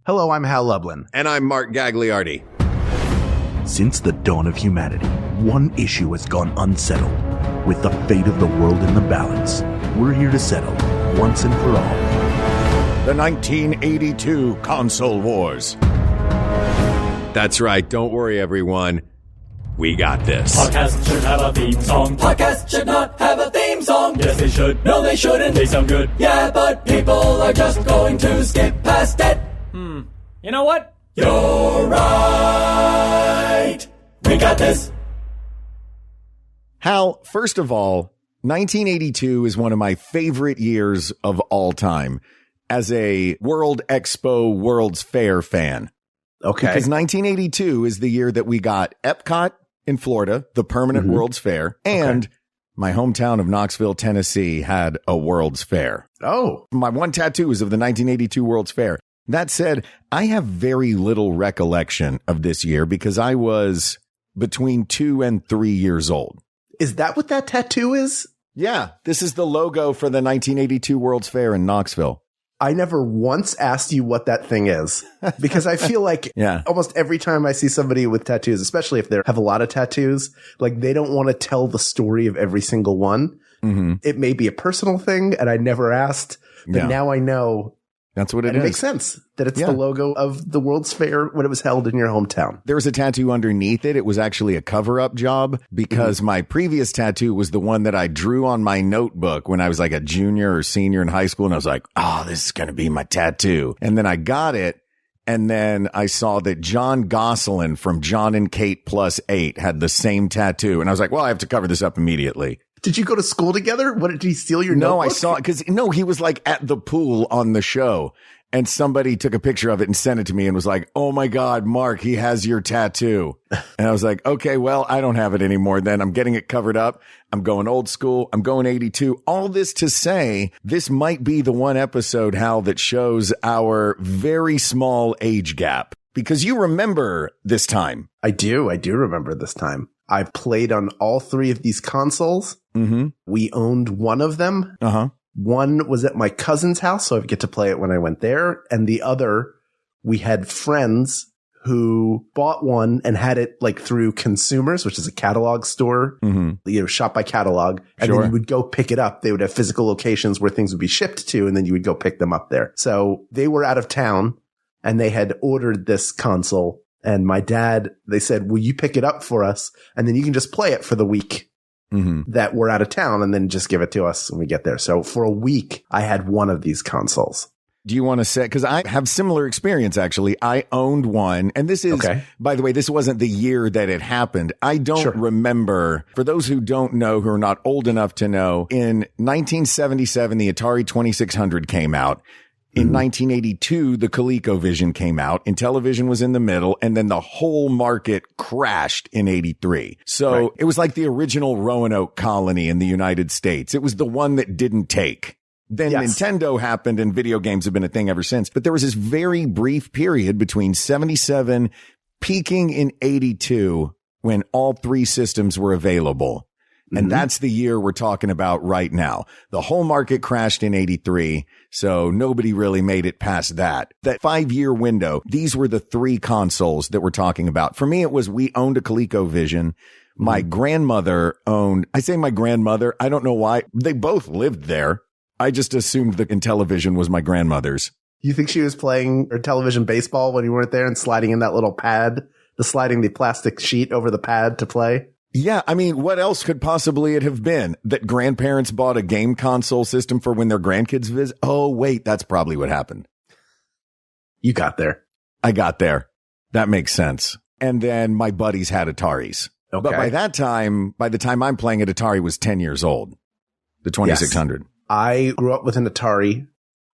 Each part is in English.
Hello, I'm Hal Lublin. And I'm Mark Gagliardi. Since the dawn of humanity, one issue has gone unsettled. With the fate of the world in the balance, we're here to settle, once and for all, the 1982 Console Wars. That's right. Don't worry, everyone. We got this. Podcasts should have a theme song. Podcasts should not have a theme song. Yes, they should. No, they shouldn't. They sound good. Yeah, but people are just going to skip past it. You know what? You're right. We got this. Hal, first of all, 1982 is one of my favorite years of all time as a World Expo World's Fair fan. Okay. Because 1982 is the year that we got Epcot in Florida, the permanent World's Fair, and my hometown of Knoxville, Tennessee had a World's Fair. Oh. My one tattoo is of the 1982 World's Fair. That said, I have very little recollection of this year because I was between 2 and 3 years old. Is that what that tattoo is? Yeah, this is the logo for the 1982 World's Fair in Knoxville. I never once asked you what that thing is because I feel like almost every time I see somebody with tattoos, especially if they have a lot of tattoos, like they don't want to tell the story of every single one. Mm-hmm. It may be a personal thing and I never asked, but now I know. That's what it is. It makes sense that it's the logo of the World's Fair when it was held in your hometown. There was a tattoo underneath it. It was actually a cover-up job because my previous tattoo was the one that I drew on my notebook when I was like a junior or senior in high school. And I was like, oh, this is going to be my tattoo. And then I got it. And then I saw that John Gosselin from John and Kate Plus 8 had the same tattoo. And I was like, well, I have to cover this up immediately. Did you go to school together? What, did he steal your notebook? No, I saw it because he was like at the pool on the show and somebody took a picture of it and sent it to me and was like, oh my God, Mark, he has your tattoo. And I was like, okay, well, I don't have it anymore then. I'm getting it covered up. I'm going old school. I'm going 82. All this to say, this might be the one episode, Hal, that shows our very small age gap because you remember this time. I do remember this time. I've played on all three of these consoles. Mm-hmm. We owned one of them. Uh-huh. One was at my cousin's house, so I would get to play it when I went there. And the other, we had friends who bought one and had it like through Consumers, which is a catalog store, shop by catalog. And then you would go pick it up. They would have physical locations where things would be shipped to, and then you would go pick them up there. So they were out of town and they had ordered this console. And my dad, they said, will you pick it up for us? And then you can just play it for the week that we're out of town and then just give it to us when we get there. So for a week, I had one of these consoles. Do you want to say, because I have similar experience, actually. I owned one. And this is, by the way, this wasn't the year that it happened. I don't remember. For those who don't know, who are not old enough to know, in 1977, the Atari 2600 came out. In 1982, the ColecoVision came out, and television was in the middle, and then the whole market crashed in 83. So it was like the original Roanoke colony in the United States. It was the one that didn't take. Then Nintendo happened, and video games have been a thing ever since. But there was this very brief period between 77 peaking in 82 when all three systems were available. And that's the year we're talking about right now. The whole market crashed in 83, so nobody really made it past that. That 5-year window, these were the three consoles that we're talking about. For me, it was we owned a ColecoVision. My grandmother owned, I say my grandmother, I don't know why. They both lived there. I just assumed that Intellivision was my grandmother's. You think she was playing her television baseball when you weren't there and sliding in that little pad, sliding the plastic sheet over the pad to play? Yeah, I mean, what else could possibly it have been? That grandparents bought a game console system for when their grandkids visit? Oh, wait, that's probably what happened. You got there. I got there. That makes sense. And then my buddies had Ataris. Okay. But by that time, by the time I'm playing it, Atari was 10 years old. The 2600. Yes. I grew up with an Atari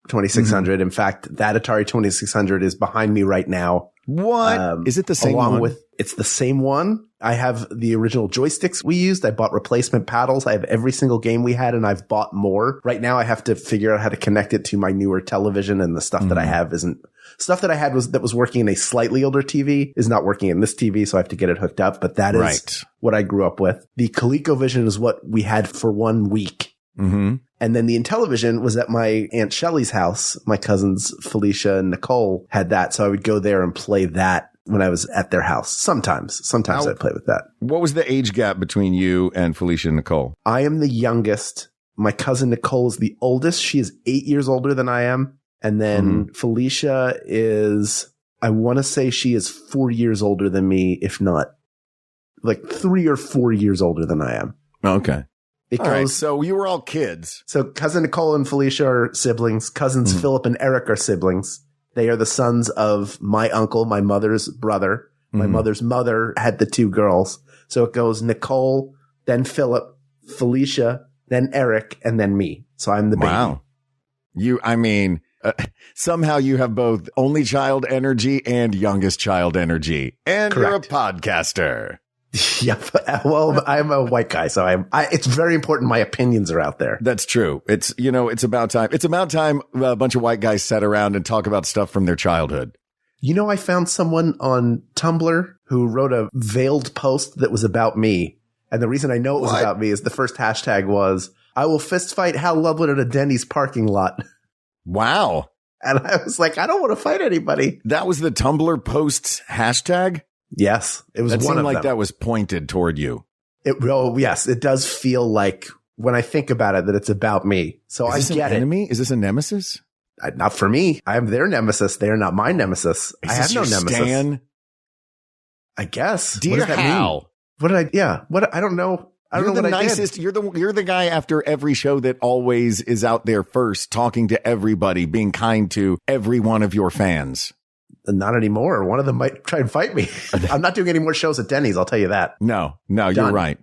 2600. In fact, that Atari 2600 is behind me right now. What? Is it the same one? It's the same one. I have the original joysticks we used. I bought replacement paddles. I have every single game we had, and I've bought more. Right now, I have to figure out how to connect it to my newer television, and the stuff that I have isn't stuff that I had that was working in a slightly older TV is not working in this TV, so I have to get it hooked up. But that is what I grew up with. The ColecoVision is what we had for 1 week. Mm-hmm. And then the Intellivision was at my Aunt Shelley's house. My cousins Felicia and Nicole had that. So I would go there and play that when I was at their house. Sometimes I'd play with that. What was the age gap between you and Felicia and Nicole? I am the youngest. My cousin Nicole is the oldest. She is 8 years older than I am. And then Felicia is, I want to say she is 4 years older than me, if not like 3 or 4 years older than I am. Okay. Because, all right, so you were all kids. So cousin Nicole and Felicia are siblings. Cousins Philip and Eric are siblings. They are the sons of my uncle, my mother's brother. My mother's mother had the two girls. So it goes Nicole, then Philip, Felicia, then Eric, and then me. So I'm the baby. Wow. Somehow you have both only child energy and youngest child energy. And Correct. You're a podcaster. Yep. Well, I'm a white guy, so it's very important my opinions are out there. That's true. It's about time. It's about time a bunch of white guys sat around and talk about stuff from their childhood. I found someone on Tumblr who wrote a veiled post that was about me. And the reason I know it was about me is the first hashtag was, I will fist fight Hal Lublin at a Denny's parking lot. Wow. And I was like, I don't want to fight anybody. That was the Tumblr post's hashtag? Yes. It was one of them. It seemed like that was pointed toward you. Yes, it does feel like when I think about it that it's about me. So I get it. Enemy? Is this a nemesis? Not for me. I am their nemesis. They are not my nemesis. I have no nemesis. Stan? I guess. Dear what does that Hal. mean? What did I? Yeah. What? I don't know. I don't know what nicest, I did. You're the guy after every show that always is out there first, talking to everybody, being kind to every one of your fans. Not anymore. One of them might try and fight me. I'm not doing any more shows at Denny's. I'll tell you that. No, you're right.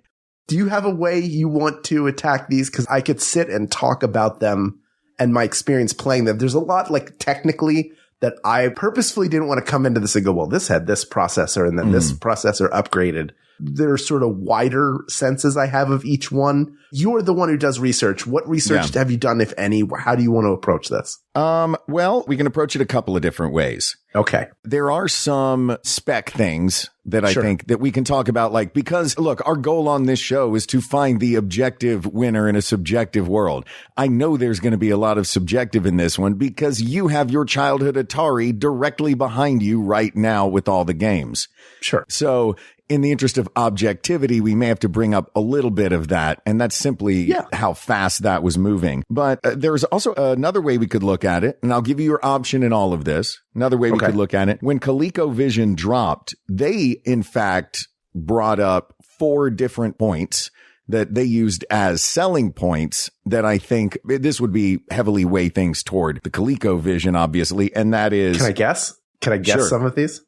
Do you have a way you want to attack these? Because I could sit and talk about them and my experience playing them. There's a lot, like, technically that I purposefully didn't want to come into this and go, well, this had this processor and then this processor upgraded. There are sort of wider senses I have of each one. You're the one who does research. What research have you done, if any? How do you want to approach this? Well, we can approach it a couple of different ways. Okay. There are some spec things that I think that we can talk about, like, because look, our goal on this show is to find the objective winner in a subjective world. I know there's going to be a lot of subjective in this one because you have your childhood Atari directly behind you right now with all the games. Sure. So in the interest of objectivity, we may have to bring up a little bit of that. And that's simply how fast that was moving. But there's also another way we could look at it. And I'll give you your option in all of this. Another way we could look at it. When ColecoVision dropped, they, in fact, brought up 4 different points that they used as selling points that I think this would be heavily weigh things toward the ColecoVision, obviously. And that is. Can I guess? Some of these?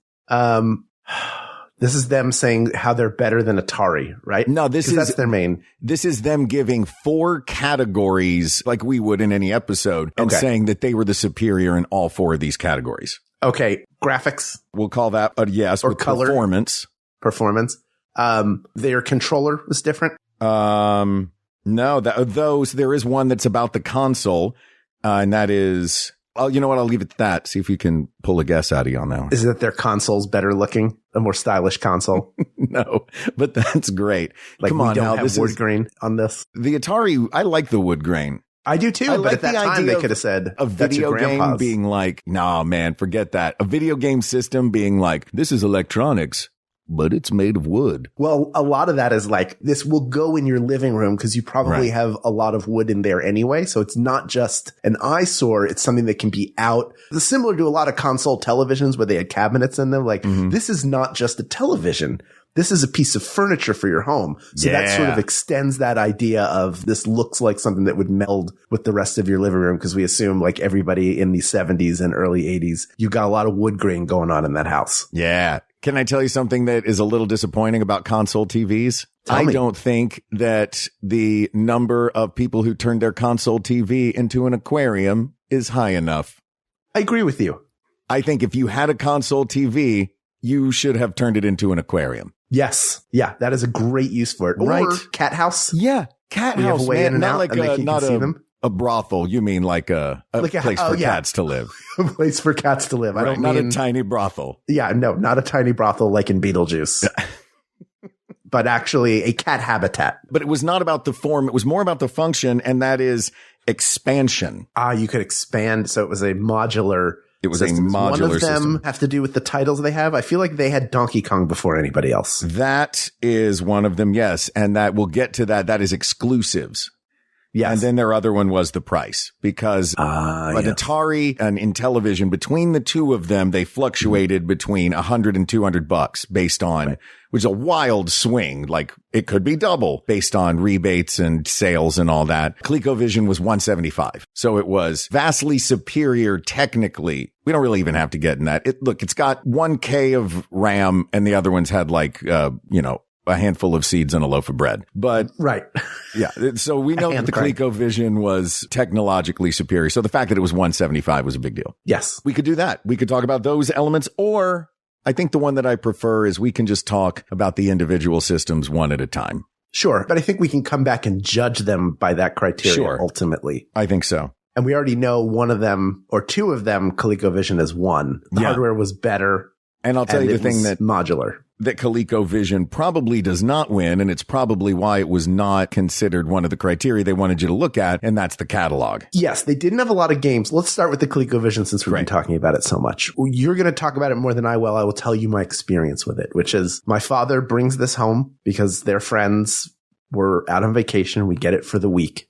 This is them saying how they're better than Atari, right? No, that's their main. This is them giving 4 categories like we would in any episode and saying that they were the superior in all 4 of these categories. Okay. Graphics. We'll call that a yes. Or with color. Performance. Their controller was different. No, there is one that's about the console, and that is. Oh, you know what? I'll leave it at that. See if you can pull a guess out of you on that one. Is it their console's better looking? A more stylish console? No, but that's great. Like, come on, we don't now, have wood grain on this. The Atari, I like the wood grain. I do too, but at that time they could have said a video game being like, nah, man, forget that. A video game system being like, this is electronics, but it's made of wood. Well, a lot of that is like, this will go in your living room because you probably have a lot of wood in there anyway. So it's not just an eyesore. It's something that can be out. It's similar to a lot of console televisions where they had cabinets in them. Like, this is not just a television. This is a piece of furniture for your home. So that sort of extends that idea of this looks like something that would meld with the rest of your living room, because we assume, like everybody in the 70s and early 80s, you got a lot of wood grain going on in that house. Yeah. Can I tell you something that is a little disappointing about console TVs? I don't think that the number of people who turned their console TV into an aquarium is high enough. I agree with you. I think if you had a console TV, you should have turned it into an aquarium. Yes. Yeah. That is a great use for it. Right. Or cat house. Yeah. Cat house, man. Not like a brothel. You mean like a place for cats to live. A place for cats to live. Right, I don't not mean a tiny brothel. Yeah. No, not a tiny brothel like in Beetlejuice. but actually a cat habitat. But it was not about the form. It was more about the function, and that is expansion. You could expand. So it was a modular. It was system. A modular system. One of them system. Have to do with the titles they have. I feel like they had Donkey Kong before anybody else. That is one of them, yes. And that we'll get to that. That is exclusives. Yes. And then their other one was the price, because an Atari and Intellivision, between the two of them, they fluctuated between $100 and $200 based on, which is a wild swing. Like it could be double based on rebates and sales and all that. ColecoVision was $175. So it was vastly superior technically. We don't really even have to get in that. It's got 1K of RAM and the other ones had like, a handful of seeds and a loaf of bread. But right. Yeah. So we know that the ColecoVision was technologically superior. So the fact that it was $175 was a big deal. Yes. We could do that. We could talk about those elements, or I think the one that I prefer is we can just talk about the individual systems one at a time. Sure. But I think we can come back and judge them by that criteria ultimately. I think so. And we already know one of them or two of them, ColecoVision has won. The hardware was better. And I'll tell you the thing that modular. That ColecoVision probably does not win, and it's probably why it was not considered one of the criteria they wanted you to look at, and that's the catalog. Yes, they didn't have a lot of games. Let's start with the ColecoVision since we've been talking about it so much. You're going to talk about it more than I will. I will tell you my experience with it, which is my father brings this home because their friends were out on vacation. We get it for the week.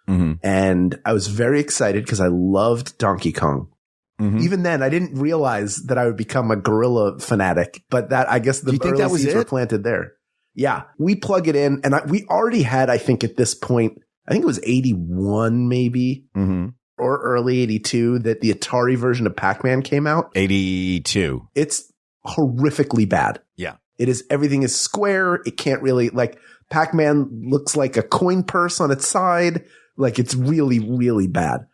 Mm-hmm. And I was very excited because I loved Donkey Kong. Mm-hmm. Even then, I didn't realize that I would become a gorilla fanatic, but that I guess the early seeds were planted there. Yeah, we plug it in, and we already had, I think at this point, I think it was 81 maybe, or early 82, that the Atari version of Pac-Man came out. 82. It's horrifically bad. Yeah. Everything is square. It can't really, like, Pac-Man looks like a coin purse on its side. Like, it's really, really bad.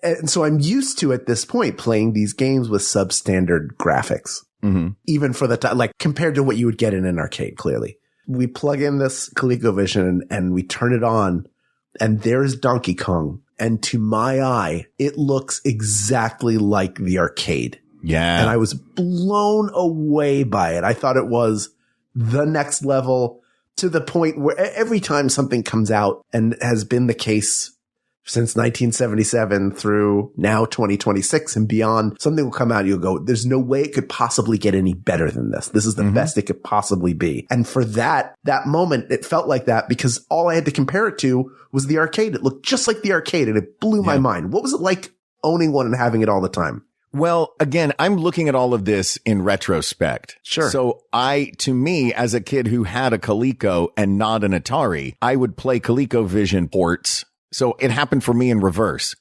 And so I'm used to, at this point, playing these games with substandard graphics, even for the time, like compared to what you would get in an arcade, clearly. We plug in this ColecoVision and we turn it on, and there's Donkey Kong. And to my eye, it looks exactly like the arcade. Yeah. And I was blown away by it. I thought it was the next level, to the point where every time something comes out, and has been the case since 1977 through now 2026 and beyond, something will come out and you'll go, there's no way it could possibly get any better than this. This is the best it could possibly be. And for that moment, it felt like that because all I had to compare it to was the arcade. It looked just like the arcade and it blew my mind. What was it like owning one and having it all the time? Well, again, I'm looking at all of this in retrospect. Sure. So to me, as a kid who had a Coleco and not an Atari, I would play ColecoVision ports. So it happened for me in reverse.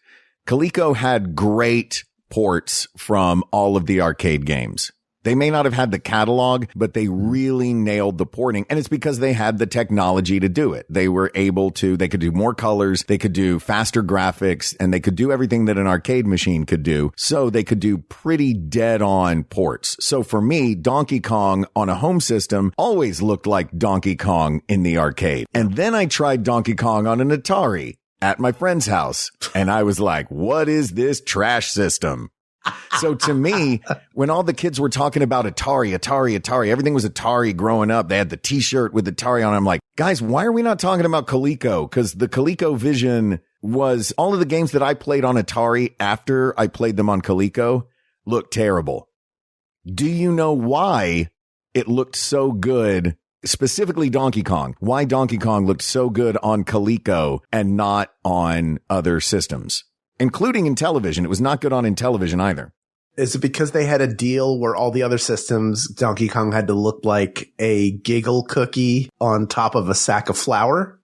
Coleco had great ports from all of the arcade games. They may not have had the catalog, but they really nailed the porting. And it's because they had the technology to do it. They were able to, they could do more colors, they could do faster graphics, and they could do everything that an arcade machine could do. So they could do pretty dead on ports. So for me, Donkey Kong on a home system always looked like Donkey Kong in the arcade. And then I tried Donkey Kong on an Atari at my friend's house. And I was like, what is this trash system? So to me, when all the kids were talking about Atari, everything was Atari growing up. They had the t-shirt with Atari on. I'm like, guys, why are we not talking about Coleco? Because the ColecoVision was all of the games that I played on Atari after I played them on Coleco looked terrible. Do you know why it looked so good? Specifically Donkey Kong. Why Donkey Kong looked so good on Coleco and not on other systems, including Intellivision. It was not good on Intellivision either. Is it because they had a deal where all the other systems, Donkey Kong had to look like a giggle cookie on top of a sack of flour?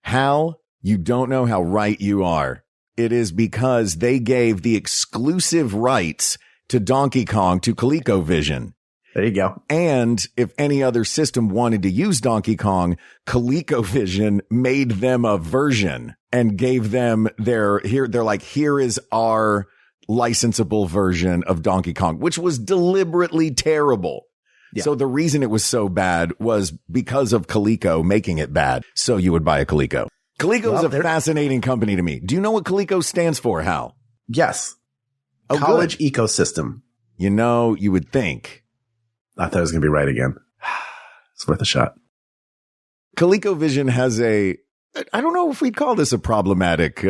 Hal, you don't know how right you are. It is because they gave the exclusive rights to Donkey Kong to ColecoVision. There you go. And if any other system wanted to use Donkey Kong, ColecoVision made them a version and gave them they're like, here is our licensable version of Donkey Kong, which was deliberately terrible. Yeah. So the reason it was so bad was because of Coleco making it bad. So you would buy a Coleco. Coleco is a fascinating company to me. Do you know what Coleco stands for, Hal? Yes. College ecosystem. You know, you would think. I thought I was going to be right again. It's worth a shot. ColecoVision has I don't know if we'd call this a problematic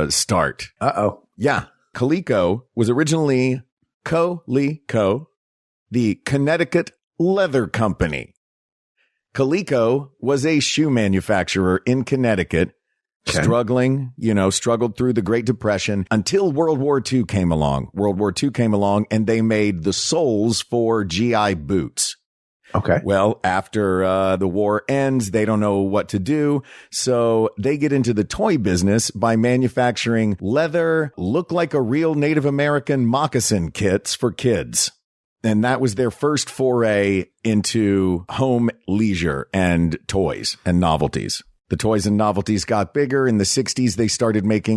start. Uh-oh. Yeah. Coleco was originally Coleco, the Connecticut Leather Company. Coleco was a shoe manufacturer in Connecticut, struggled through the Great Depression until World War II came along. World War II came along and they made the soles for GI boots. Okay. Well, after the war ends, they don't know what to do. So they get into the toy business by manufacturing leather, look like a real Native American moccasin kits for kids. And that was their first foray into home leisure and toys and novelties. The toys and novelties got bigger. In the 60s,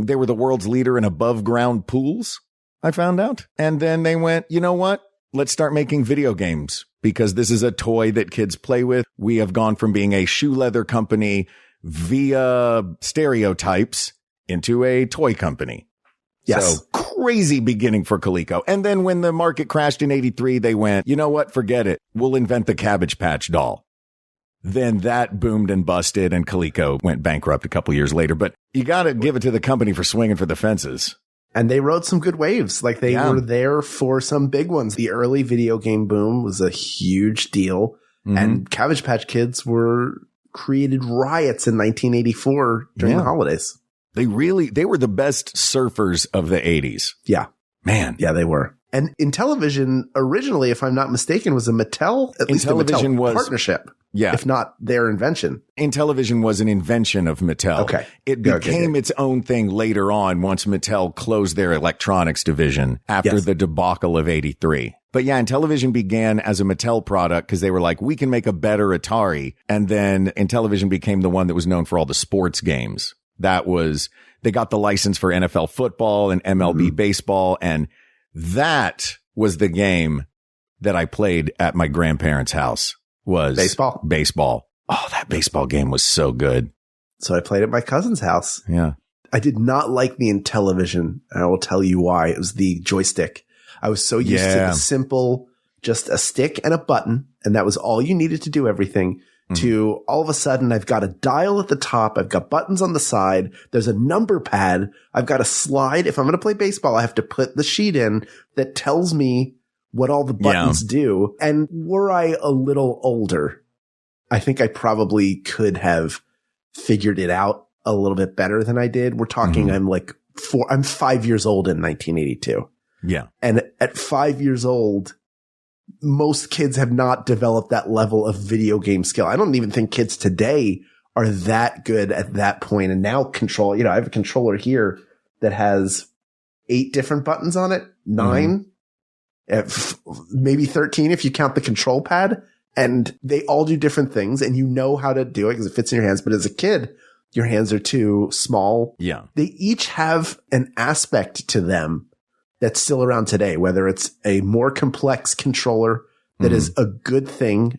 they were the world's leader in above ground pools, I found out. And then they went, you know what? Let's start making video games because this is a toy that kids play with. We have gone from being a shoe leather company via stereotypes into a toy company. Yes. So crazy beginning for Coleco. And then when the market crashed in 83, they went, you know what? Forget it. We'll invent the Cabbage Patch doll. Then that boomed and busted and Coleco went bankrupt a couple years later. But you got to give it to the company for swinging for the fences. And they rode some good waves. Like they were there for some big ones. The early video game boom was a huge deal. Mm-hmm. And Cabbage Patch Kids created riots in 1984 during the holidays. They were the best surfers of the 80s. Yeah. Man. Yeah, they were. And Intellivision originally, if I'm not mistaken, was a Mattel, at least a Mattel partnership. Yeah. If not their invention. Intellivision was an invention of Mattel. Okay. It became its own thing later on once Mattel closed their electronics division after the debacle of 83. But yeah, Intellivision began as a Mattel product because they were like, we can make a better Atari. And then Intellivision became the one that was known for all the sports games. They got the license for NFL football and MLB baseball. And that was the game that I played at my grandparents' house was baseball. Oh, that baseball game was so good. So I played at my cousin's house. Yeah. I did not like the Intellivision. And I will tell you why. It was the joystick. I was so used to the simple, just a stick and a button. And that was all you needed to do everything. To all of a sudden, I've got a dial at the top. I've got buttons on the side. There's a number pad. I've got a slide. If I'm going to play baseball, I have to put the sheet in that tells me what all the buttons do. And were I a little older, I think I probably could have figured it out a little bit better than I did. We're talking, I'm 5 years old in 1982. Yeah. And at 5 years old, most kids have not developed that level of video game skill. I don't even think kids today are that good at that point. And now I have a controller here that has 8 different buttons on it, 9, maybe 13 if you count the control pad. And they all do different things and you know how to do it because it fits in your hands. But as a kid, your hands are too small. Yeah. They each have an aspect to them that's still around today, whether it's a more complex controller that is a good thing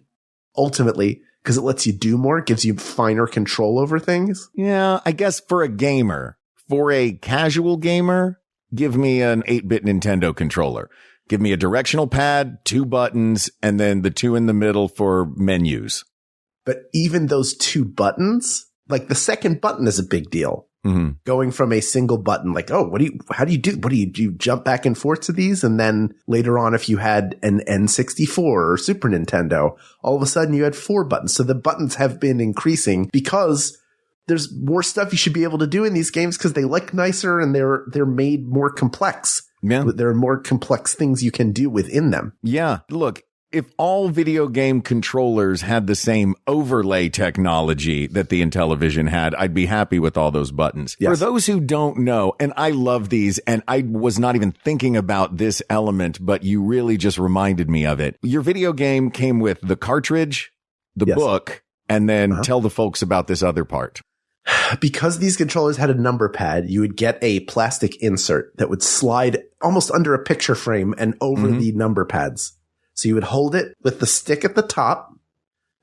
ultimately because it lets you do more, it gives you finer control over things. Yeah, I guess for a gamer, for a casual gamer, give me an 8-bit Nintendo controller. Give me a directional pad, 2 buttons, and then the 2 in the middle for menus. But even those 2 buttons, like the second button is a big deal. Going from a single button, like, oh, how do you jump back and forth to these? And then later on, if you had an N64 or Super Nintendo, all of a sudden you had 4 buttons. So the buttons have been increasing because there's more stuff you should be able to do in these games because they look nicer and they're made more complex. Yeah. There are more complex things you can do within them. Yeah. Look, if all video game controllers had the same overlay technology that the Intellivision had, I'd be happy with all those buttons. Yes. For those who don't know, and I love these, and I was not even thinking about this element, but you really just reminded me of it. Your video game came with the cartridge, the book, and then tell the folks about this other part. Because these controllers had a number pad, you would get a plastic insert that would slide almost under a picture frame and over the number pads. So you would hold it with the stick at the top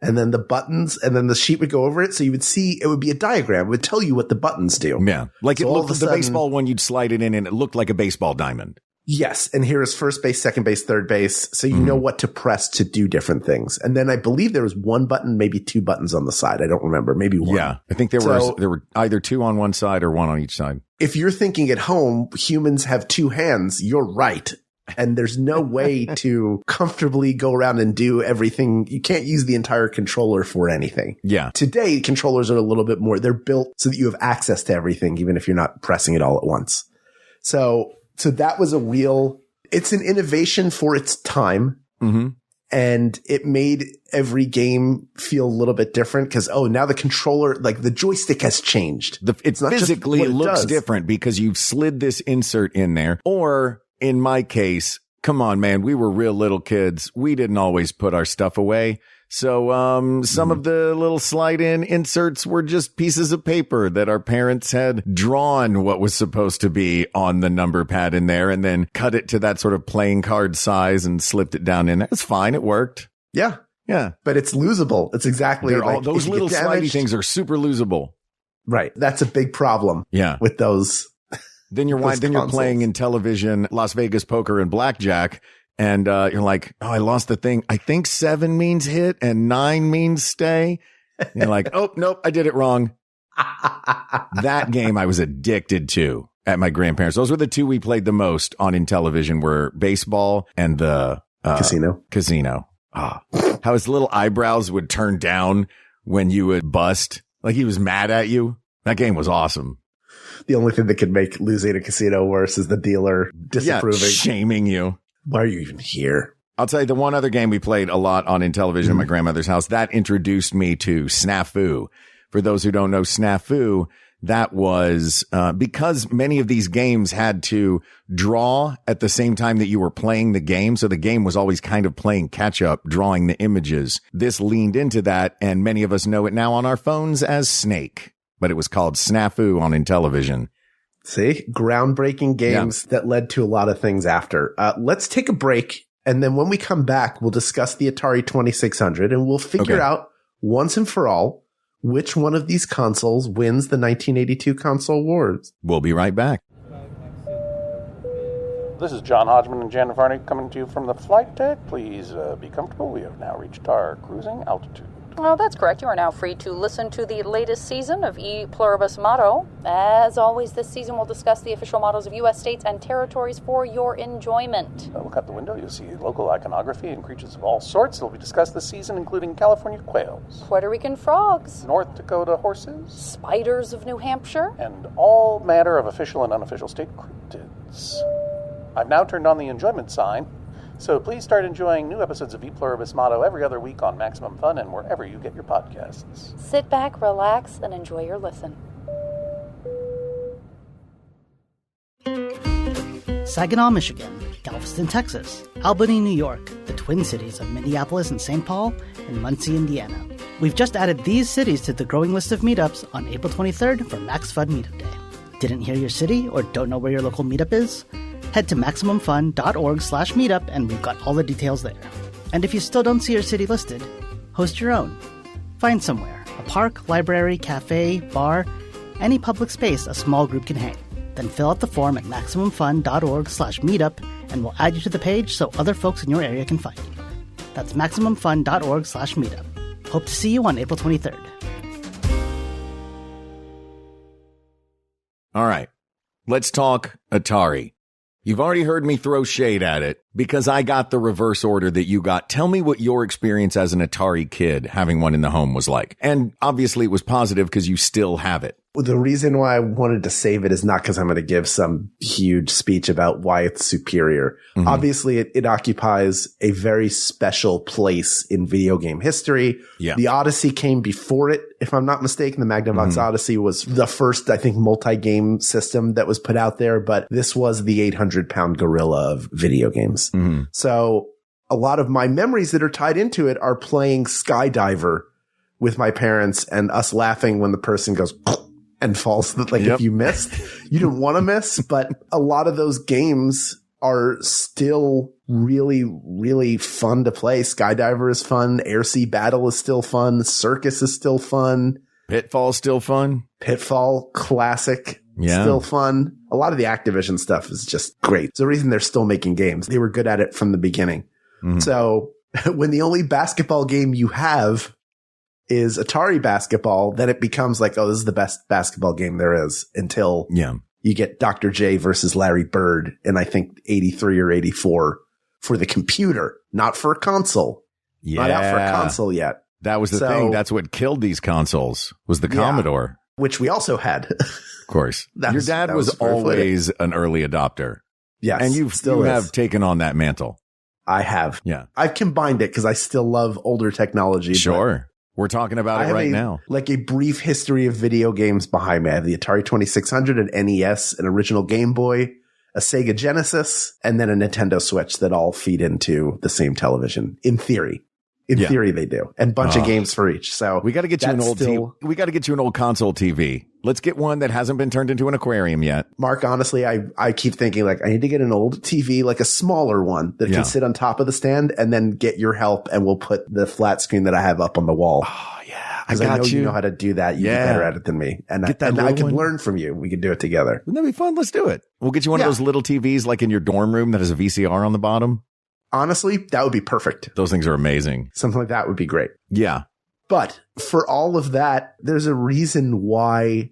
and then the buttons and then the sheet would go over it. So you would see, it would be a diagram. It would tell you what the buttons do. Yeah. Like so it looked, the baseball one, you'd slide it in and it looked like a baseball diamond. Yes. And here is first base, second base, third base. So you know what to press to do different things. And then I believe there was one button, maybe two buttons on the side. I don't remember. Maybe one. Yeah. I think there were either two on one side or one on each side. If you're thinking at home, humans have two hands, you're right. And there's no way to comfortably go around and do everything. You can't use the entire controller for anything. Yeah. Today, controllers are a little bit more, they're built so that you have access to everything, even if you're not pressing it all at once. So that was it's an innovation for its time. Mm-hmm. And it made every game feel a little bit different because, now the controller, like the joystick has changed. It physically looks different because you've slid this insert in there. Or in my case, come on, man, we were real little kids. We didn't always put our stuff away. So, some of the little slide in inserts were just pieces of paper that our parents had drawn what was supposed to be on the number pad in there and then cut it to that sort of playing card size and slipped it down in there. It's fine. It worked. Yeah. Yeah. But it's losable. It's exactly like those little slidey things are super losable. Right. That's a big problem. Yeah. With those. Then you're playing in television, Las Vegas poker and blackjack. And, you're like, I lost the thing. I think 7 means hit and 9 means stay. And you're like, oh, nope, I did it wrong. That game I was addicted to at my grandparents'. Those were the two we played the most on Intellivision were baseball and the Casino. How his little eyebrows would turn down when you would bust. Like he was mad at you. That game was awesome. The only thing that could make losing a casino worse is the dealer disapproving. Yeah, shaming you. Why are you even here? I'll tell you the one other game we played a lot on Intellivision at my grandmother's house that introduced me to Snafu. For those who don't know Snafu, that was because many of these games had to draw at the same time that you were playing the game. So the game was always kind of playing catch up, drawing the images. This leaned into that. And many of us know it now on our phones as Snake, but it was called Snafu on Intellivision. See, groundbreaking games that led to a lot of things after. Let's take a break. And then when we come back, we'll discuss the Atari 2600 and we'll figure out once and for all which one of these consoles wins the 1982 console wars. We'll be right back. This is John Hodgman and Jan Varney coming to you from the flight deck. Please be comfortable. We have now reached our cruising altitude. Well, that's correct. You are now free to listen to the latest season of E Pluribus Motto. As always, this season we'll discuss the official mottos of U.S. states and territories for your enjoyment. Look out the window. You'll see local iconography and creatures of all sorts that will be discussed this season, including California quails, Puerto Rican frogs, North Dakota horses, spiders of New Hampshire, and all manner of official and unofficial state cryptids. I've now turned on the enjoyment sign. So please start enjoying new episodes of E Pluribus Motto every other week on Maximum Fun and wherever you get your podcasts. Sit back, relax, and enjoy your listen. Saginaw, Michigan, Galveston, Texas, Albany, New York, the Twin Cities of Minneapolis and St. Paul, and Muncie, Indiana. We've just added these cities to the growing list of meetups on April 23rd for Max Fun Meetup Day. Didn't hear your city or don't know where your local meetup is? Head to MaximumFun.org/meetup and we've got all the details there. And if you still don't see your city listed, host your own. Find somewhere, a park, library, cafe, bar, any public space a small group can hang. Then fill out the form at MaximumFun.org/meetup and we'll add you to the page so other folks in your area can find you. That's MaximumFun.org/meetup. Hope to see you on April 23rd. All right, let's talk Atari. You've already heard me throw shade at it because I got the reverse order that you got. Tell me what your experience as an Atari kid having one in the home was like. And obviously it was positive because you still have it. The reason why I wanted to save it is not because I'm going to give some huge speech about why it's superior. Mm-hmm. Obviously, it occupies a very special place in video game history. Yeah. The Odyssey came before it, if I'm not mistaken. The Magnavox Odyssey was the first, I think, multi-game system that was put out there. But this was the 800-pound gorilla of video games. Mm-hmm. So a lot of my memories that are tied into it are playing Skydiver with my parents and us laughing when the person goes and falls. Like if you missed, you didn't want to miss, but a lot of those games are still really, really fun to play. Skydiver is fun. Air Sea Battle is still fun. Circus is still fun. Pitfall is still fun. Pitfall, classic. Still fun. A lot of the Activision stuff is just great. It's the reason they're still making games. They were good at it from the beginning. Mm-hmm. So when the only basketball game you have is Atari basketball, then it becomes like, oh, this is the best basketball game there is until you get Dr. J versus Larry Bird in, I think, 83 or 84 for the computer, not for a console. Yeah. Not out for a console yet. That was the thing. That's what killed these consoles was the Commodore. Which we also had. Of course. Your dad was always an early adopter. Yes. And you have taken on that mantle. I have. Yeah. I've combined it because I still love older technology. Sure. We're talking about it right now. Like a brief history of video games behind me. I have the Atari 2600, an NES, an original Game Boy, a Sega Genesis, and then a Nintendo Switch that all feed into the same television. In theory. In theory, they do. And bunch of games for each. So we got to get you an old TV. We got to get you an old console TV. Let's get one that hasn't been turned into an aquarium yet. Mark, honestly, I keep thinking like I need to get an old TV, like a smaller one that can sit on top of the stand, and then get your help and we'll put the flat screen that I have up on the wall. Oh yeah. Because I know you know how to do that. You're better at it than me. And I can learn from you. We can do it together. Wouldn't that be fun? Let's do it. We'll get you one of those little TVs like in your dorm room that has a VCR on the bottom. Honestly, that would be perfect. Those things are amazing. Something like that would be great. Yeah. But for all of that, there's a reason why.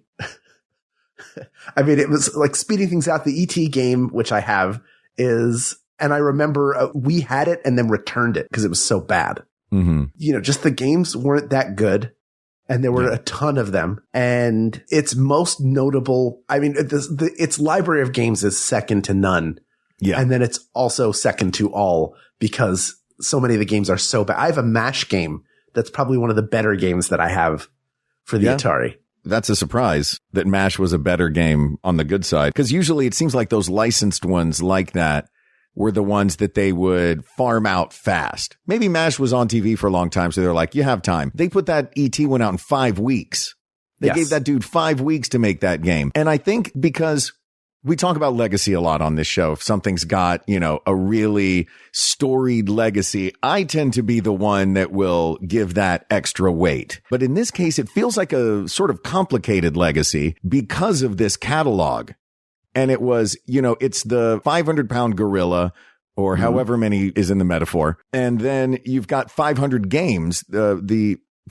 I mean, it was like speeding things out. The ET game, which I have, is, and I remember we had it and then returned it because it was so bad. Mm-hmm. You know, just the games weren't that good. And there were a ton of them. And its most notable, I mean, its library of games is second to none. Yeah. And then it's also second to all because so many of the games are so bad. I have a MASH game that's probably one of the better games that I have for the Atari. That's a surprise that MASH was a better game on the good side. Because usually it seems like those licensed ones like that were the ones that they would farm out fast. Maybe MASH was on TV for a long time, so they're like, you have time. They put that ET one out in 5 weeks. They gave that dude 5 weeks to make that game. And I think because we talk about legacy a lot on this show. If something's got, you know, a really storied legacy, I tend to be the one that will give that extra weight. But in this case, it feels like a sort of complicated legacy because of this catalog. And it was, you know, it's the 500-pound gorilla or however many is in the metaphor. And then you've got 500 games.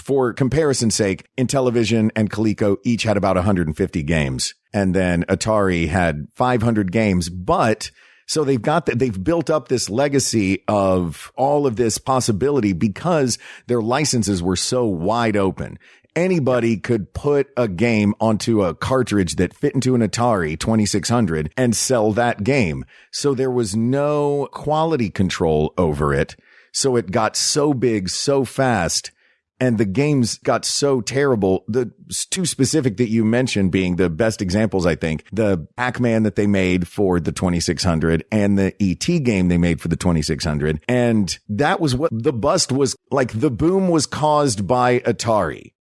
For comparison's sake, Intellivision and Coleco each had about 150 games. And then Atari had 500 games. But so they've built up this legacy of all of this possibility because their licenses were so wide open. Anybody could put a game onto a cartridge that fit into an Atari 2600 and sell that game. So there was no quality control over it. So it got so big so fast. And the games got so terrible. The two specific that you mentioned being the best examples, I think, the Pac-Man that they made for the 2600 and the ET game they made for the 2600. And that was what the bust was like. The boom was caused by Atari.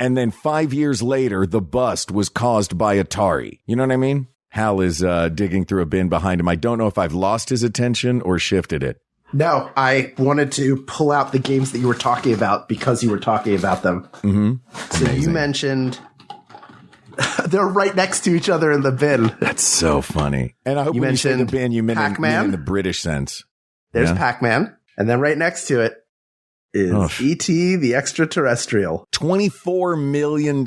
And then 5 years later, the bust was caused by Atari. You know what I mean? Hal is digging through a bin behind him. I don't know if I've lost his attention or shifted it. No, I wanted to pull out the games that you were talking about because you were talking about them. Mm-hmm. So you mentioned they're right next to each other in the bin. That's so funny. And I hope you mentioned the bin, you meant Pac-Man in the British sense. There's Pac-Man. And then right next to it is E.T. the Extraterrestrial. $24 million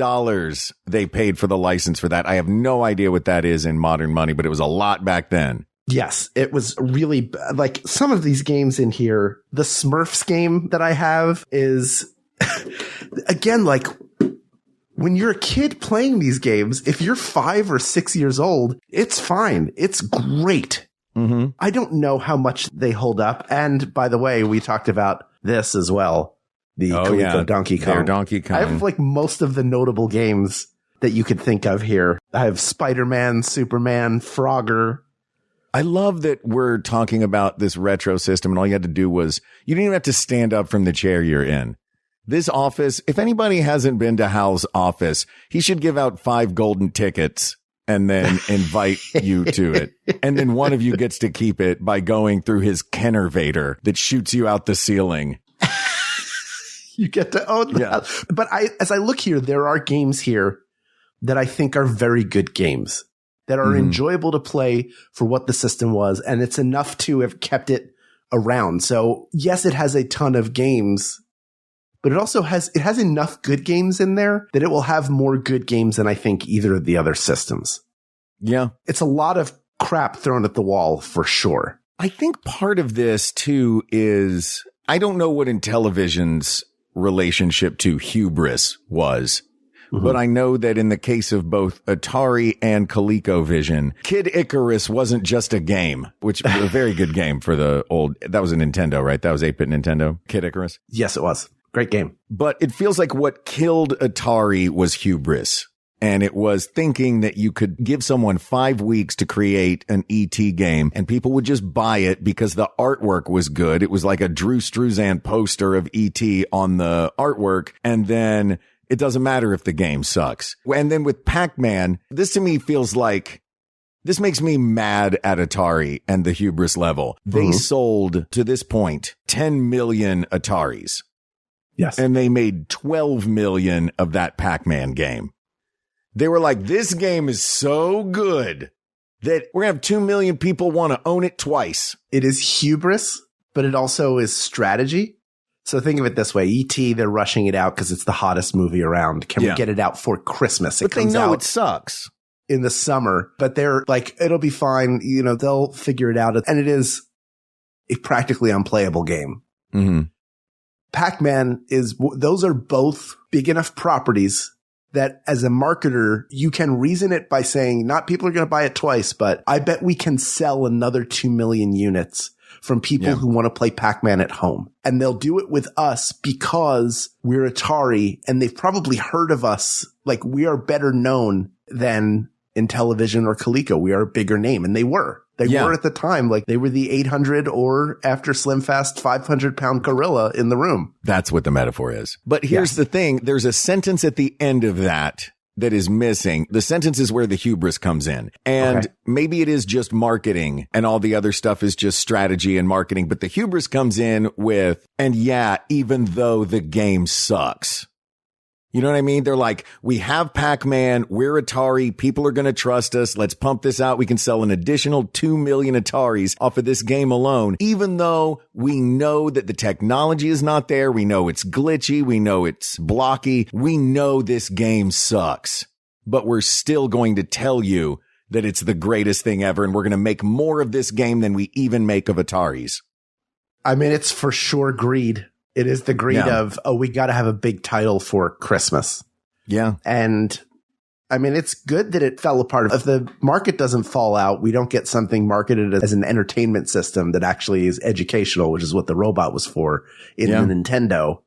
they paid for the license for that. I have no idea what that is in modern money, but it was a lot back then. Yes, it was really like some of these games in here. The Smurfs game that I have is again, like when you're a kid playing these games, if you're 5 or 6 years old, it's fine. It's great. Mm-hmm. I don't know how much they hold up. And by the way, we talked about this as well. The Coleco Donkey Kong. Donkey Kong. I have like most of the notable games that you could think of here. I have Spider-Man, Superman, Frogger. I love that we're talking about this retro system and all you had to do was, you didn't even have to stand up from the chair you're in. This office, if anybody hasn't been to Hal's office, he should give out 5 golden tickets and then invite you to it. And then one of you gets to keep it by going through his Kennervator that shoots you out the ceiling. You get to own that. But as I look here, there are games here that I think are very good games that are enjoyable to play for what the system was. And it's enough to have kept it around. So yes, it has a ton of games, but it also has enough good games in there that it will have more good games than I think either of the other systems. Yeah. It's a lot of crap thrown at the wall for sure. I think part of this too is, I don't know what Intellivision's relationship to hubris was. But I know that in the case of both Atari and ColecoVision, Kid Icarus wasn't just a game, which was a very good game for the old, that was a Nintendo, right? That was 8-bit Nintendo, Kid Icarus. Yes, it was. Great game. But it feels like what killed Atari was hubris. And it was thinking that you could give someone 5 weeks to create an E.T. game and people would just buy it because the artwork was good. It was like a Drew Struzan poster of E.T. on the artwork. And then it doesn't matter if the game sucks. And then with Pac-Man, this to me feels like, this makes me mad at Atari and the hubris level. They sold, to this point, 10 million Ataris. Yes. And they made 12 million of that Pac-Man game. They were like, this game is so good that we're going to have 2 million people want to own it twice. It is hubris, but it also is strategy. So think of it this way. E.T., they're rushing it out because it's the hottest movie around. Can we get it out for Christmas? But they know it sucks. In the summer, but they're like, it'll be fine. You know, they'll figure it out. And it is a practically unplayable game. Pac-Man those are both big enough properties that as a marketer, you can reason it by saying, not people are going to buy it twice, but I bet we can sell another 2 million units from people who want to play Pac-Man at home. And they'll do it with us because we're Atari and they've probably heard of us. Like, we are better known than Intellivision or Coleco. We are a bigger name. And they were. They were at the time. Like, they were the 800 or after Slim Fast 500-pound gorilla in the room. That's what the metaphor is. But here's the thing. There's a sentence at the end of that is missing. The sentence is where the hubris comes in. And maybe it is just marketing and all the other stuff is just strategy and marketing. But the hubris comes in with, and even though the game sucks. You know what I mean? They're like, we have Pac-Man, we're Atari, people are going to trust us. Let's pump this out. We can sell an additional 2 million Ataris off of this game alone, even though we know that the technology is not there. We know it's glitchy. We know it's blocky. We know this game sucks, but we're still going to tell you that it's the greatest thing ever. And we're going to make more of this game than we even make of Ataris. I mean, it's for sure greed. It is the greed of, we got to have a big title for Christmas. Yeah. And I mean, it's good that it fell apart. If the market doesn't fall out, we don't get something marketed as an entertainment system that actually is educational, which is what the robot was for in the Nintendo,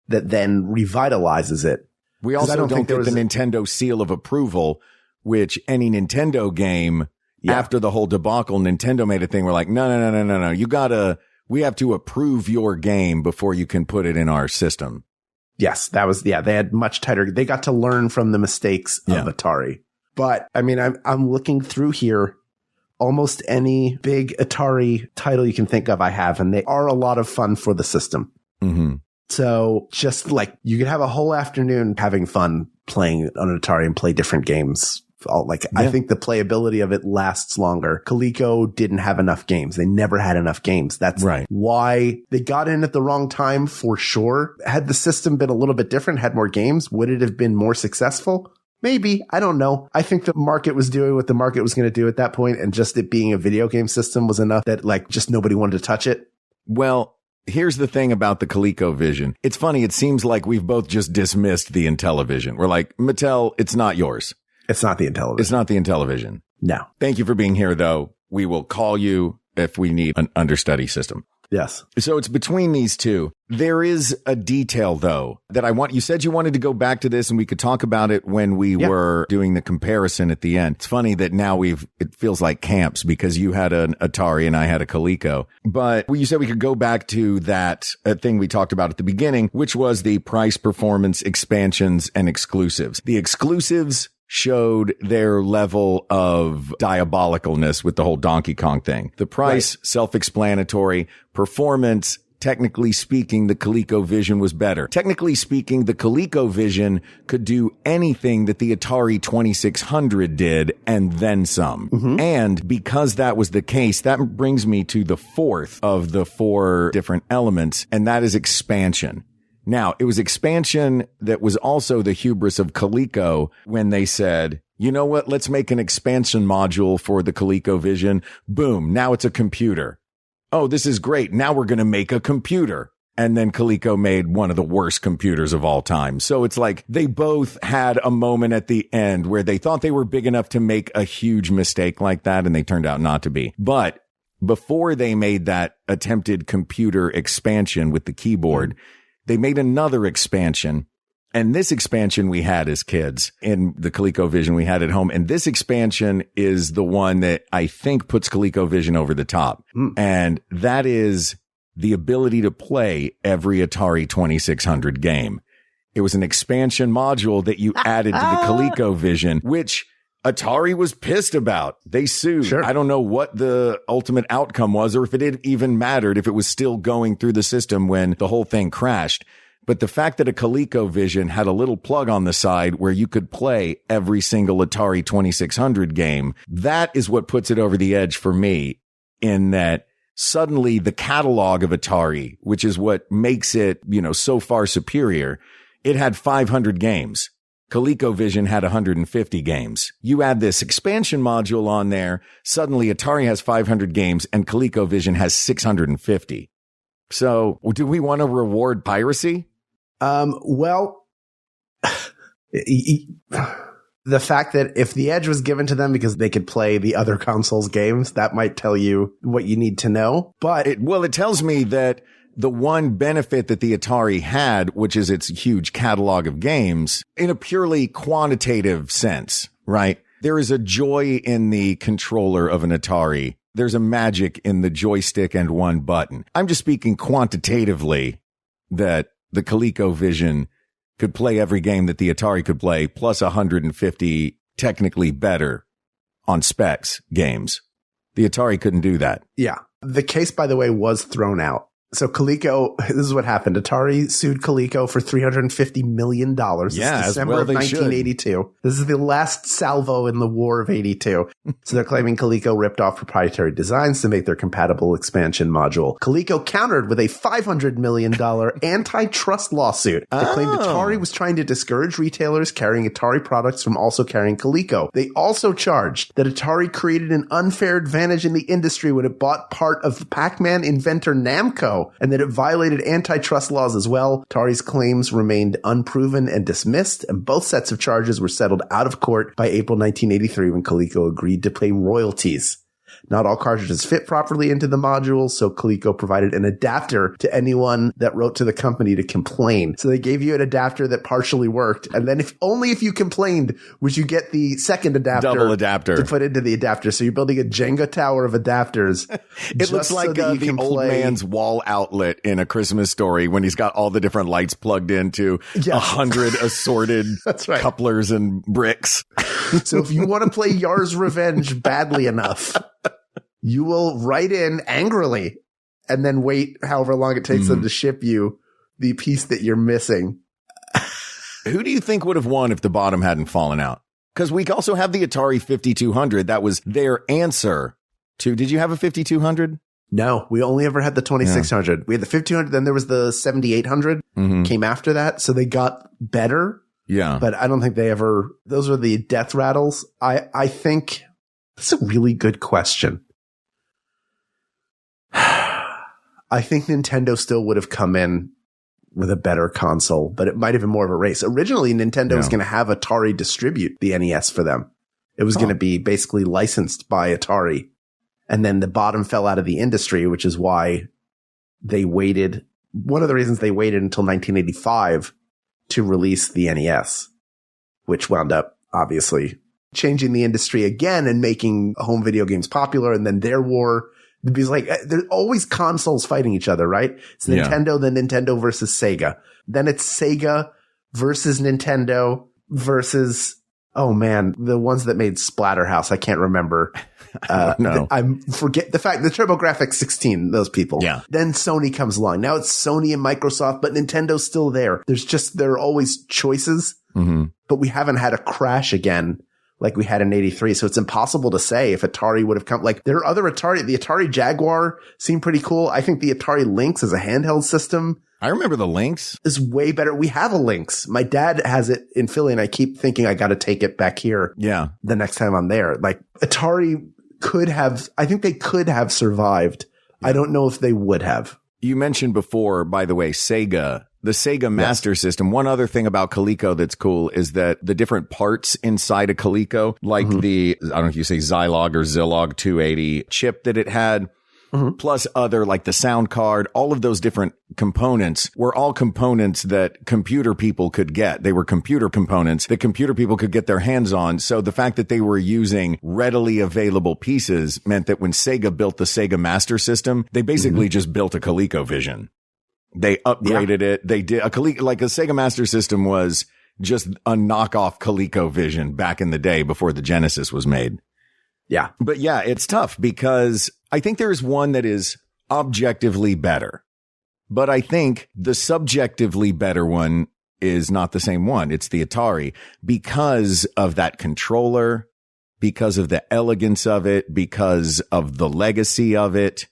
that then revitalizes it. We also don't get the Nintendo seal of approval, which any Nintendo game, after the whole debacle, Nintendo made a thing. We're like, no. We have to approve your game before you can put it in our system. Yes, that was, they had much tighter. They got to learn from the mistakes of Atari. But I mean, I'm looking through here, almost any big Atari title you can think of, I have, and they are a lot of fun for the system. So just like you could have a whole afternoon having fun playing on Atari and play different games. I think the playability of it lasts longer. Coleco didn't have enough games. They never had enough games. That's why they got in at the wrong time for sure. Had the system been a little bit different, had more games, would it have been more successful? Maybe. I don't know. I think the market was doing what the market was going to do at that point, and just it being a video game system was enough that like just nobody wanted to touch it. Well, here's the thing about the ColecoVision. It's funny. It seems like we've both just dismissed the Intellivision. We're like, Mattel, it's not yours. It's not the Intellivision. It's not the Intellivision. No. Thank you for being here, though. We will call you if we need an understudy system. Yes. So it's between these two. There is a detail, though, that you said you wanted to go back to this and we could talk about it when we were doing the comparison at the end. It's funny that now it feels like camps because you had an Atari and I had a Coleco. But you said we could go back to that thing we talked about at the beginning, which was the price, performance, expansions, and exclusives. The exclusives showed their level of diabolicalness with the whole Donkey Kong thing. The price, self-explanatory. Performance technically speaking, the ColecoVision was better. Technically speaking, the ColecoVision could do anything that the Atari 2600 did and then some. Mm-hmm. And because that was the case, that brings me to the fourth of the four different elements, and that is expansion. Now, it was expansion that was also the hubris of Coleco when they said, you know what, let's make an expansion module for the ColecoVision. Boom, now it's a computer. Oh, this is great. Now we're going to make a computer. And then Coleco made one of the worst computers of all time. So it's like they both had a moment at the end where they thought they were big enough to make a huge mistake like that, and they turned out not to be. But before they made that attempted computer expansion with the keyboard, they made another expansion. And this expansion we had as kids in the ColecoVision we had at home. And this expansion is the one that I think puts ColecoVision over the top. And that is the ability to play every Atari 2600 game. It was an expansion module that you added to the ColecoVision, which Atari was pissed about. They sued. Sure. I don't know what the ultimate outcome was or if it even mattered, if it was still going through the system when the whole thing crashed. But the fact that a ColecoVision had a little plug on the side where you could play every single Atari 2600 game, that is what puts it over the edge for me, in that suddenly the catalog of Atari, which is what makes it, so far superior, it had 500 games. ColecoVision had 150 games. You add this expansion module on there, suddenly Atari has 500 games and ColecoVision has 650. So do we want to reward piracy? Well, the fact that if the edge was given to them because they could play the other consoles' games, that might tell you what you need to know. But it tells me that the one benefit that the Atari had, which is its huge catalog of games, in a purely quantitative sense, right? There is a joy in the controller of an Atari. There's a magic in the joystick and one button. I'm just speaking quantitatively that the ColecoVision could play every game that the Atari could play, plus 150 technically better on specs games. The Atari couldn't do that. Yeah. The case, by the way, was thrown out. So Coleco, this is what happened. Atari sued Coleco for $350 million. This is December of 1982. This is the last salvo in the War of 82. So they're claiming Coleco ripped off proprietary designs to make their compatible expansion module. Coleco countered with a $500 million antitrust lawsuit that claimed Atari was trying to discourage retailers carrying Atari products from also carrying Coleco. They also charged that Atari created an unfair advantage in the industry when it bought part of the Pac-Man inventor Namco, and that it violated antitrust laws as well. Atari's claims remained unproven and dismissed, and both sets of charges were settled out of court by April 1983 when Coleco agreed to pay royalties. Not all cartridges fit properly into the module, so Coleco provided an adapter to anyone that wrote to the company to complain. So they gave you an adapter that partially worked, and then if you complained, would you get the second adapter, double adapter, to put into the adapter. So you're building a Jenga tower of adapters. It looks like the old man's wall outlet in A Christmas Story when he's got all the different lights plugged into 100 assorted couplers and bricks. So if you want to play Yar's Revenge badly enough, you will write in angrily and then wait however long it takes them to ship you the piece that you're missing. Who do you think would have won if the bottom hadn't fallen out? Because we also have the Atari 5200. That was their answer to, did you have a 5200? No, we only ever had the 2600. Yeah. We had the 5200, then there was the 7800 came after that. So they got better. Yeah. But I don't think they ever, those were the death rattles. I think that's a really good question. I think Nintendo still would have come in with a better console, but it might have been more of a race. Originally, Nintendo was going to have Atari distribute the NES for them. It was going to be basically licensed by Atari. And then the bottom fell out of the industry, which is why they waited. One of the reasons they waited until 1985 to release the NES, which wound up obviously changing the industry again and making home video games popular. And then their war, because like there's always consoles fighting each other, right? It's Nintendo, then Nintendo versus Sega. Then it's Sega versus Nintendo versus Oh man, the ones that made Splatterhouse, I can't remember. No, I forget the fact the TurboGrafx 16, those people. Yeah. Then Sony comes along. Now it's Sony and Microsoft, but Nintendo's still there. There are always choices, but we haven't had a crash again like we had in 83. So it's impossible to say if Atari would have come. Like there are other Atari, the Atari Jaguar seemed pretty cool. I think the Atari Lynx as a handheld system. I remember the Lynx is way better. We have a Lynx. My dad has it in Philly and I keep thinking I got to take it back here. Yeah. The next time I'm there. Like Atari I think they could have survived. I don't know if they would have. You mentioned before, by the way, Sega, the Sega Master System. One other thing about Coleco that's cool is that the different parts inside a Coleco, like the, I don't know if you say Zilog or Zilog 280 chip that it had, plus other like the sound card, all of those different components were all components that computer people could get. They were computer components that computer people could get their hands on. So the fact that they were using readily available pieces meant that when Sega built the Sega Master System, they basically just built a ColecoVision. They upgraded it. They did a Sega Master System was just a knockoff ColecoVision back in the day before the Genesis was made. Yeah. But yeah, it's tough because I think there's one that is objectively better, but I think the subjectively better one is not the same one. It's the Atari because of that controller, because of the elegance of it, because of the legacy of it.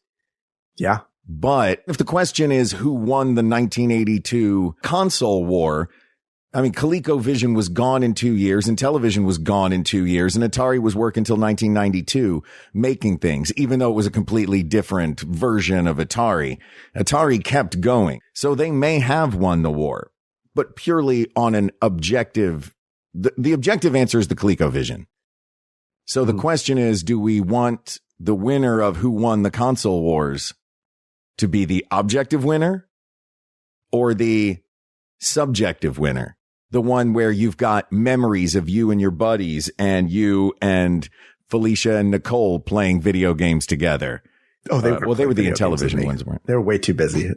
Yeah. But if the question is who won the 1982 console war, I mean, ColecoVision was gone in 2 years and Intellivision was gone in 2 years and Atari was working until 1992 making things, even though it was a completely different version of Atari. Atari kept going. So they may have won the war, but purely on an objective, the objective answer is the ColecoVision. So the question is, do we want the winner of who won the console wars to be the objective winner or the subjective winner? The one where you've got memories of you and your buddies and you and Felicia and Nicole playing video games together. Oh, they were the Intellivision ones, weren't they? Were way too busy.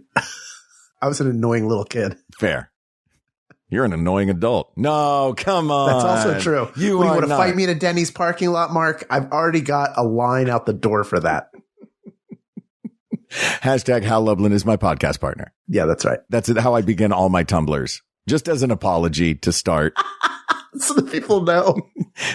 I was an annoying little kid. Fair. You're an annoying adult. No, come on. That's also true. You want to fight me in a Denny's parking lot, Mark? I've already got a line out the door for that. Hashtag Hal Lublin is my podcast partner. Yeah, that's right. That's how I begin all my Tumblrs. Just as an apology to start. So the people know.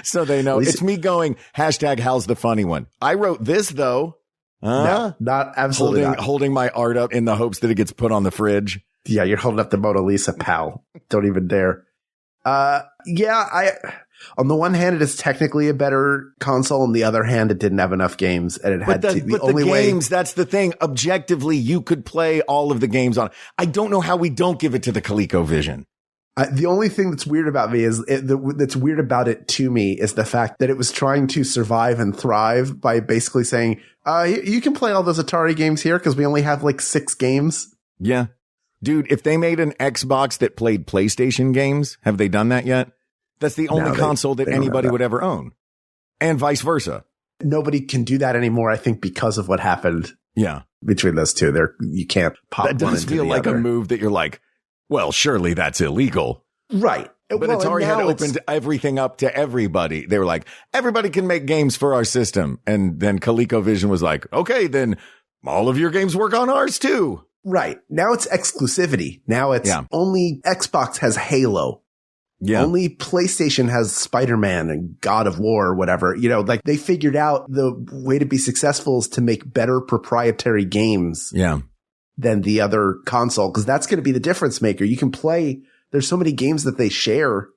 So they know. It's me going, hashtag Hal's the funny one. I wrote this though. No, not absolutely holding my art up in the hopes that it gets put on the fridge. Yeah, you're holding up the Mona Lisa, pal. Don't even dare. On the one hand, it is technically a better console. On the other hand, it didn't have enough games, and it had the games. That's the thing. Objectively, you could play all of the games on. I don't know how we don't give it to the ColecoVision. The only thing that's weird about me that's weird about it to me is the fact that it was trying to survive and thrive by basically saying, you can play all those Atari games here because we only have like 6 games. Yeah. Dude, if they made an Xbox that played PlayStation games, have they done that yet? That's the only console that anybody would ever own. And vice versa. Nobody can do that anymore, I think, because of what happened. Yeah. Between those two. You can't pop that one does feel like a move that you're like, well, surely that's illegal. Right. But Atari had opened everything up to everybody. They were like, everybody can make games for our system. And then ColecoVision was like, okay, then all of your games work on ours too. Right. Now it's exclusivity. Now it's only Xbox has Halo. Yeah. Only PlayStation has Spider-Man and God of War or whatever. You know, like they figured out the way to be successful is to make better proprietary games. Yeah. Than the other console. Cause that's going to be the difference maker. You can play, there's so many games that they share.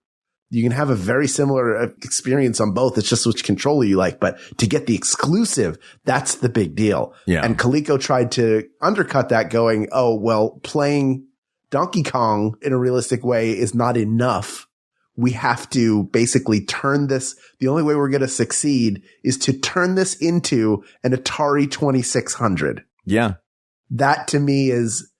You can have a very similar experience on both. It's just which controller you like, but to get the exclusive, that's the big deal. Yeah. And Coleco tried to undercut that going, oh, well, playing Donkey Kong in a realistic way is not enough. We have to basically turn this. The only way we're going to succeed is to turn this into an Atari 2600. Yeah. That to me is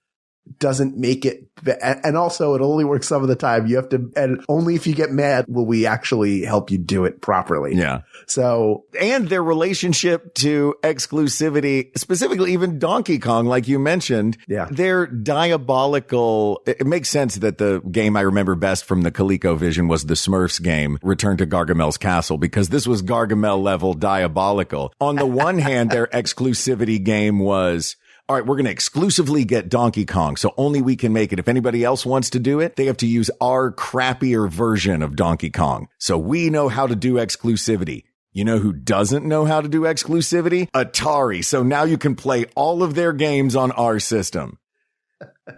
doesn't make it, and also it only works some of the time. You have to, and only if you get mad will we actually help you do it properly. Yeah. So, and their relationship to exclusivity, specifically even Donkey Kong, like you mentioned, they're diabolical. It makes sense that the game I remember best from the ColecoVision was the Smurfs game, Return to Gargamel's Castle, because this was Gargamel level diabolical. On the one hand, their exclusivity game was, all right, we're going to exclusively get Donkey Kong, so only we can make it. If anybody else wants to do it, they have to use our crappier version of Donkey Kong. So we know how to do exclusivity. You know who doesn't know how to do exclusivity? Atari. So now you can play all of their games on our system.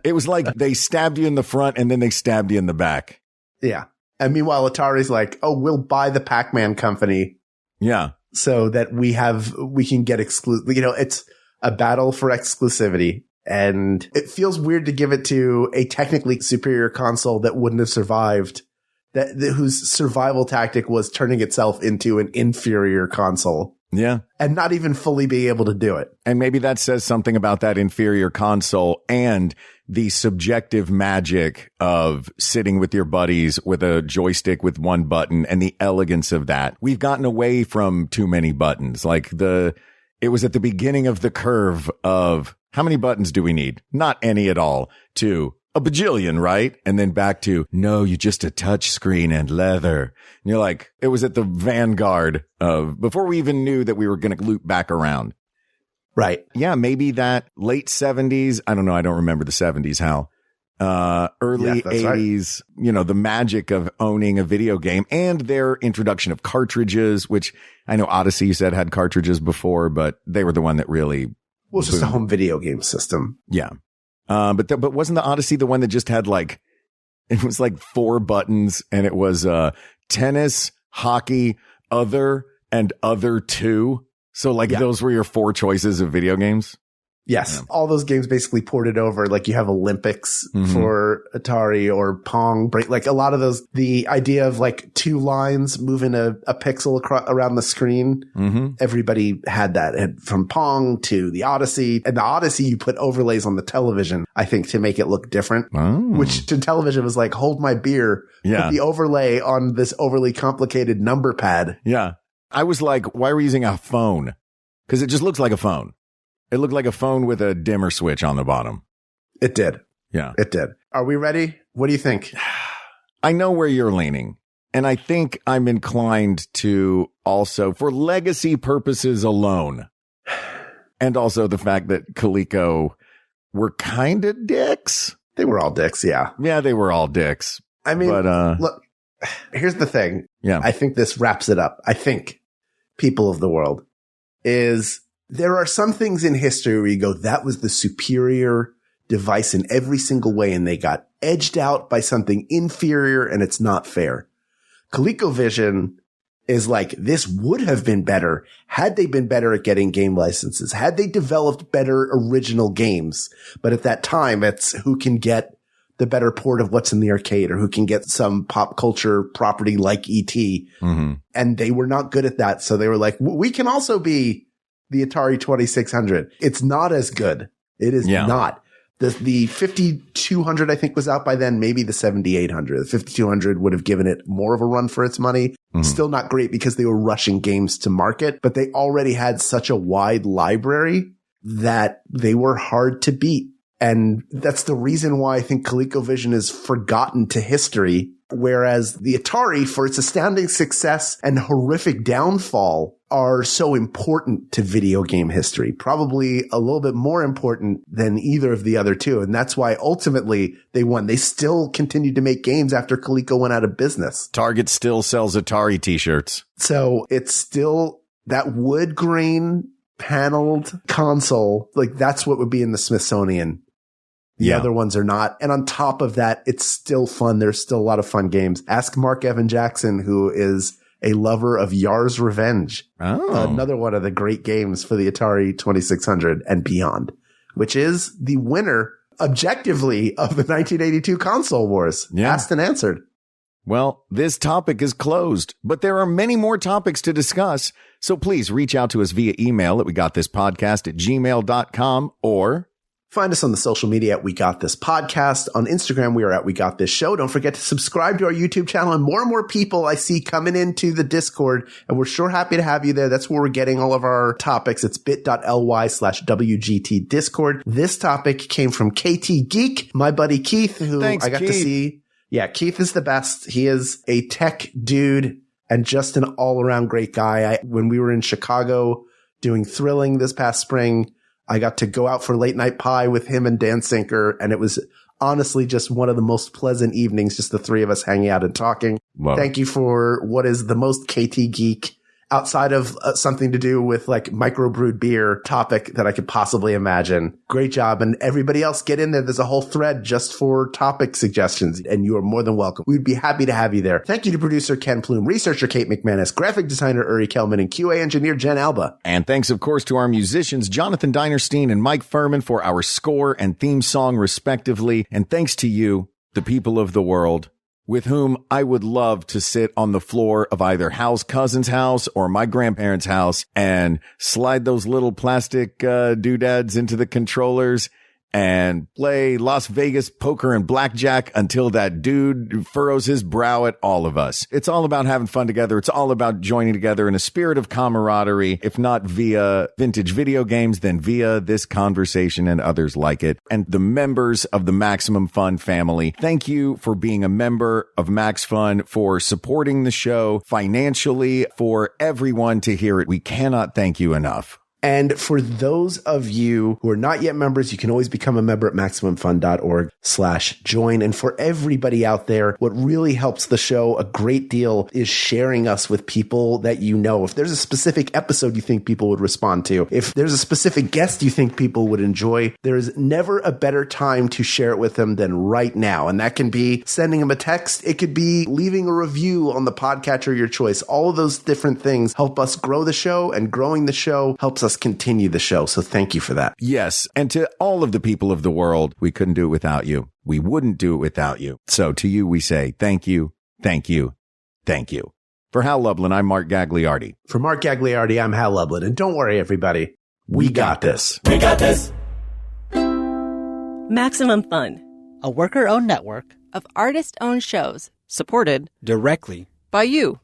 It was like they stabbed you in the front and then they stabbed you in the back. Yeah. And meanwhile, Atari's like, oh, we'll buy the Pac-Man company. Yeah. So that we can get exclusive. You know, it's a battle for exclusivity, and it feels weird to give it to a technically superior console that wouldn't have survived, whose survival tactic was turning itself into an inferior console. Yeah. And not even fully being able to do it. And maybe that says something about that inferior console and the subjective magic of sitting with your buddies with a joystick with one button and the elegance of that. We've gotten away from too many buttons. Like it was at the beginning of the curve of how many buttons do we need? Not any at all, to a bajillion, right? And then back to, no, you just a touch screen and leather. And you're like, it was at the vanguard of before we even knew that we were going to loop back around. Right. Yeah. Maybe that late 70s. I don't know. I don't remember the 70s, Hal. Early 80s, right. You know, the magic of owning a video game and their introduction of cartridges, which I know Odyssey, you said, had cartridges before, but they were the one that really was just a home video game system. Yeah. But wasn't the Odyssey the one that just had it was like 4 buttons and it was, tennis, hockey, other, and other 2. So those were your 4 choices of video games. Yes. Yeah. All those games basically ported over. Like you have Olympics for Atari or Pong. Like a lot of those, the idea of like 2 lines moving a pixel around the screen. Mm-hmm. Everybody had that. And from Pong to the Odyssey. And the Odyssey, you put overlays on the television, I think, to make it look different. Oh. Which to television was like, hold my beer. Yeah. Put the overlay on this overly complicated number pad. Yeah. I was like, why are we using a phone? Because it just looks like a phone. It looked like a phone with a dimmer switch on the bottom. It did. Yeah. It did. Are we ready? What do you think? I know where you're leaning. And I think I'm inclined to also, for legacy purposes alone, and also the fact that Coleco were kind of dicks. They were all dicks, yeah. Yeah, they were all dicks. I mean, look, here's the thing. Yeah. I think this wraps it up. I think, people of the world, is there are some things in history where you go, that was the superior device in every single way, and they got edged out by something inferior, and it's not fair. ColecoVision is like, this would have been better had they been better at getting game licenses, had they developed better original games. But at that time, it's who can get the better port of what's in the arcade, or who can get some pop culture property like E.T. Mm-hmm. And they were not good at that. So they were like, we can also be the Atari 2600. It's not as good. It is not. The 5200, I think, was out by then. Maybe the 7800. The 5200 would have given it more of a run for its money. Mm-hmm. Still not great because they were rushing games to market, but they already had such a wide library that they were hard to beat. And that's the reason why I think ColecoVision is forgotten to history, whereas the Atari, for its astounding success and horrific downfall, are so important to video game history, probably a little bit more important than either of the other two. And that's why ultimately they won. They still continued to make games after Coleco went out of business. Target still sells Atari t-shirts. So it's still that wood grain paneled console. Like that's what would be in the Smithsonian. The other ones are not. And on top of that, it's still fun. There's still a lot of fun games. Ask Mark Evan Jackson, who is a lover of Yar's Revenge. Oh. Another one of the great games for the Atari 2600 and beyond, which is the winner objectively of the 1982 console wars. Yeah. Asked and answered. Well, this topic is closed, but there are many more topics to discuss. So please reach out to us via email at wegotThisPodcast@gmail.com or Find us on the social media at We Got This Podcast. On Instagram, we are at We Got This Show. Don't forget to subscribe to our YouTube channel. And more people I see coming into the Discord. And we're sure happy to have you there. That's where we're getting all of our topics. It's bit.ly/WGT Discord. This topic came from KT Geek, my buddy Keith, who I got to see. Yeah, Keith is the best. He is a tech dude and just an all-around great guy. When we were in Chicago doing Thrilling this past spring, I got to go out for late night pie with him and Dan Sinker, and it was honestly just one of the most pleasant evenings, just the three of us hanging out and talking. Thank you for what is the most KT Geek outside of something to do with like microbrewed beer topic that I could possibly imagine. Great job. And everybody else, get in there. There's a whole thread just for topic suggestions, and you are more than welcome. We'd be happy to have you there. Thank you to producer Ken Plume, researcher Kate McManus, graphic designer Uri Kelman, and QA engineer Jen Alba. And thanks, of course, to our musicians, Jonathan Dinerstein and Mike Furman, for our score and theme song, respectively. And thanks to you, the people of the world, with whom I would love to sit on the floor of either Hal's cousin's house or my grandparents' house and slide those little plastic doodads into the controllers and play Las Vegas poker and blackjack until that dude furrows his brow at all of us. It's all about having fun together. It's all about joining together in a spirit of camaraderie, if not via vintage video games, then via this conversation and others like it. And the members of the Maximum Fun family, thank you for being a member of Max Fun, for supporting the show financially, for everyone to hear it. We cannot thank you enough. And for those of you who are not yet members, you can always become a member at MaximumFun.org/join. And for everybody out there, what really helps the show a great deal is sharing us with people that you know. If there's a specific episode you think people would respond to, if there's a specific guest you think people would enjoy, there is never a better time to share it with them than right now. And that can be sending them a text. It could be leaving a review on the podcatcher of your choice. All of those different things help us grow the show, and growing the show helps us continue the show. So thank you for that. Yes. And to all of the people of the world, we couldn't do it without you. We wouldn't do it without you. So to you, we say thank you, thank you, thank you. For Hal Lublin, I'm Mark Gagliardi. For Mark Gagliardi, I'm Hal Lublin. And don't worry, everybody. We got this. We got this. Maximum Fun, a worker-owned network of artist-owned shows supported directly by you.